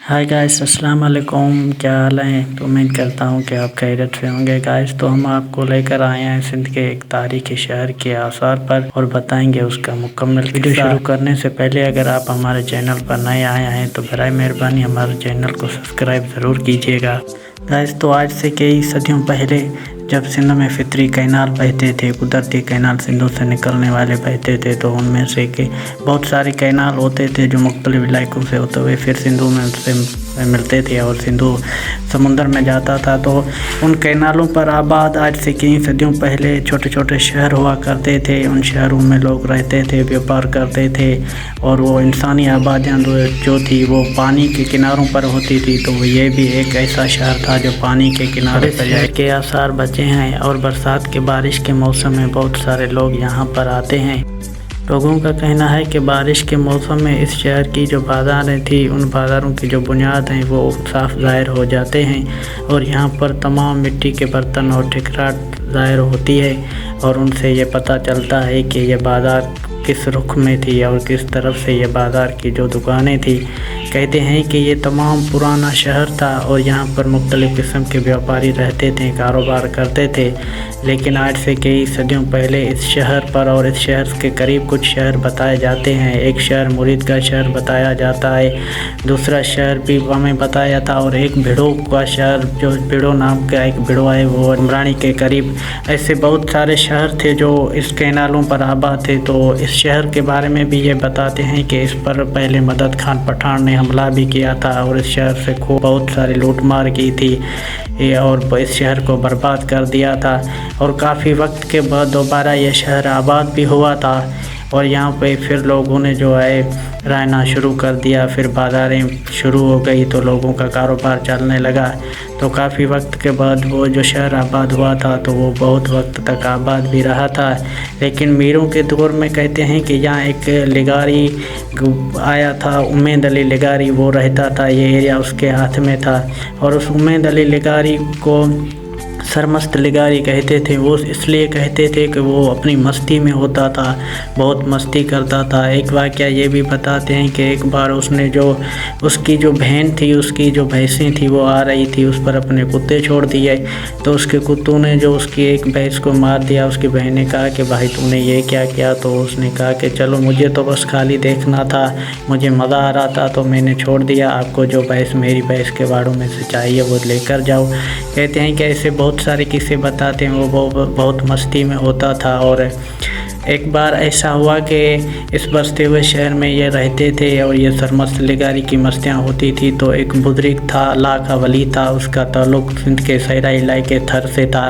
Hi guys, अस्सलाम वालेकुम। क्या हाल है? तो उम्मीद करता हूँ कि आप खैरियत से होंगे गाइस। तो हम आपको लेकर आए हैं सिंध के एक तारीखी शहर के आसार पर और बताएंगे उसका मुकम्मल वीडियो। शुरू करने से पहले अगर आप हमारे चैनल पर नए आए हैं तो बराए मेहरबानी हमारे चैनल को सब्सक्राइब ज़रूर कीजिएगा गाइस। तो आज से कई सदियों पहले जब सिंध में फितरी कैनाल बहते थे, कुदरती कैनाल सिंधु से निकलने वाले बहते थे, तो उनमें से के बहुत सारे कैनाल होते थे जो मुख्तलिफ इलाकों से होते हुए फिर सिंधु में उनसे मिलते थे और सिंधु समुंदर में जाता था। तो उन कैनालों पर आबाद आज से कई सदियों पहले छोटे छोटे शहर हुआ करते थे। उन शहरों में लोग रहते थे, व्यापार करते थे और वो इंसानी आबादियाँ जो थी वो पानी के किनारों पर होती थी। तो ये भी एक ऐसा शहर था जो पानी के किनारे पर के आसार बचे हैं और बरसात के बारिश के मौसम में बहुत सारे लोग यहाँ पर आते हैं। लोगों का कहना है कि बारिश के मौसम में इस शहर की जो बाज़ारें थी, उन बाज़ारों की जो बुनियाद हैं वो साफ ज़ाहिर हो जाते हैं और यहाँ पर तमाम मिट्टी के बर्तन और ठिकराट ज़ाहिर होती है और उनसे ये पता चलता है कि ये बाज़ार किस रुख में थी और किस तरफ से ये बाज़ार की जो दुकानें थी। कहते हैं कि ये तमाम पुराना शहर था और यहाँ पर मुख्तलिफ़ किस्म के व्यापारी रहते थे, कारोबार करते थे। लेकिन आज से कई सदियों पहले इस शहर पर और इस शहर के करीब कुछ शहर बताए जाते हैं। एक शहर मुरीद का शहर बताया जाता है, दूसरा शहर भी हमें बताया था और एक भिड़ो का शहर जो भिड़ो नाम का एक भिड़ो है वो अमरानी के करीब। ऐसे बहुत सारे शहर थे जो इस कैनालों पर आबाद थे। तो इस शहर के बारे में भी ये बताते हैं कि इस पर पहले मदद खान पठान ने हमला भी किया था और इस शहर से खूब बहुत सारी लूटमार की थी और इस शहर को बर्बाद कर दिया था। और काफ़ी वक्त के बाद दोबारा यह शहर आबाद भी हुआ था और यहाँ पे फिर लोगों ने जो है रहना शुरू कर दिया। फिर बाज़ारें शुरू हो गई तो लोगों का कारोबार चलने लगा। तो काफ़ी वक्त के बाद वो जो शहर आबाद हुआ था तो वो बहुत वक्त तक आबाद भी रहा था। लेकिन मीरों के दौर में कहते हैं कि यहाँ एक लिगारी आया था, उम्मेद अली लिगारी, वो रहता था, ये एरिया उसके हाथ में था। और उस उम्मेद अली लिगारी को सरमस्त लिगारी कहते थे। वो इसलिए कहते थे कि वो अपनी मस्ती में होता था, बहुत मस्ती करता था। एक वाक़या ये भी बताते हैं कि एक बार उसने जो उसकी जो बहन थी, उसकी जो भैंसें थी वो आ रही थी, उस पर अपने कुत्ते छोड़ दिए। तो उसके कुत्तों ने जो उसकी एक भैंस को मार दिया। उसकी बहन ने कहा कि भाई तूने ये क्या किया? तो उसने कहा कि चलो मुझे तो बस खाली देखना था, मुझे मज़ा आ रहा था तो मैंने छोड़ दिया। आपको जो भैंस मेरी भैंस के बाड़ों में से चाहिए वो लेकर जाओ। कहते हैं कि ऐसे बहुत सारे किस्से बताते हैं। वो बहुत मस्ती में होता था। और एक बार ऐसा हुआ कि इस बसते हुए शहर में ये रहते थे और ये सरमस्त लिगारी की मस्तियाँ होती थी। तो एक बुजुर्ग था, अल्लाह का वली था, उसका ताल्लुक़ सिंध के सहरा इलाके थर से था।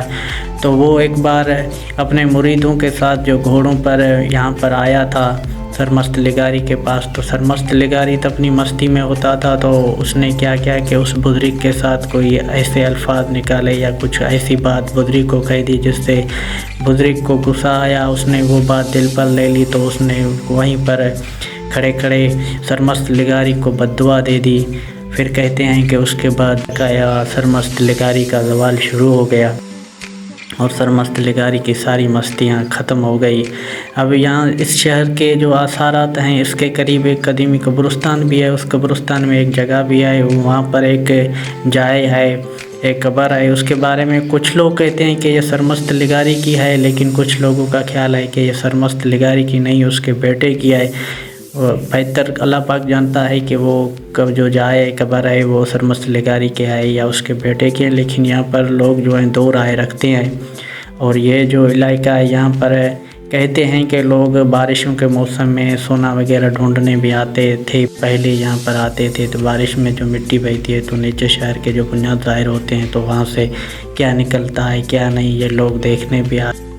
तो वो एक बार अपने मुरीदों के साथ जो घोड़ों पर यहाँ पर आया था सरमस्त लिगारी के पास। तो सरमस्त लिगारी तो अपनी मस्ती में होता था। तो उसने क्या किया कि उस बुजुर्ग के साथ कोई ऐसे अल्फाज निकाले या कुछ ऐसी बात बुजुर्ग को कह दी जिससे बुजुर्ग को गुस्सा आया। उसने वो बात दिल पर ले ली तो उसने वहीं पर खड़े खड़े सरमस्त लिगारी को बद्दुआ दे दी। फिर कहते हैं कि उसके बाद का सरमस्त लिगारी का ज़वाल शुरू हो गया और सरमस्त लिगारी की सारी मस्तियाँ ख़त्म हो गई। अब यहाँ इस शहर के जो आसारात हैं, इसके करीब एक कदीमी कब्रिस्तान भी है। उस कब्रिस्तान में एक जगह भी है, वहाँ पर एक जाए है, एक कब्र है। उसके बारे में कुछ लोग कहते हैं कि ये सरमस्त लिगारी की है, लेकिन कुछ लोगों का ख्याल है कि ये सरमस्त लिगारी की नहीं, उसके बेटे की है। बेहतर अल्लाह पाक जानता है कि वो कब जो जाए कब्र है वो सरमस्त लिगारी के है या उसके बेटे के। लेकिन यहाँ पर लोग जो हैं दो राय रखते हैं। और ये जो इलाका है यहाँ पर कहते हैं कि लोग बारिशों के मौसम में सोना वगैरह ढूंढने भी आते थे। पहले यहाँ पर आते थे तो बारिश में जो मिट्टी बहती है तो नीचे शहर के जो बुनियाद ज़ाहिर होते हैं तो वहाँ से क्या निकलता है क्या नहीं ये लोग देखने भी आते।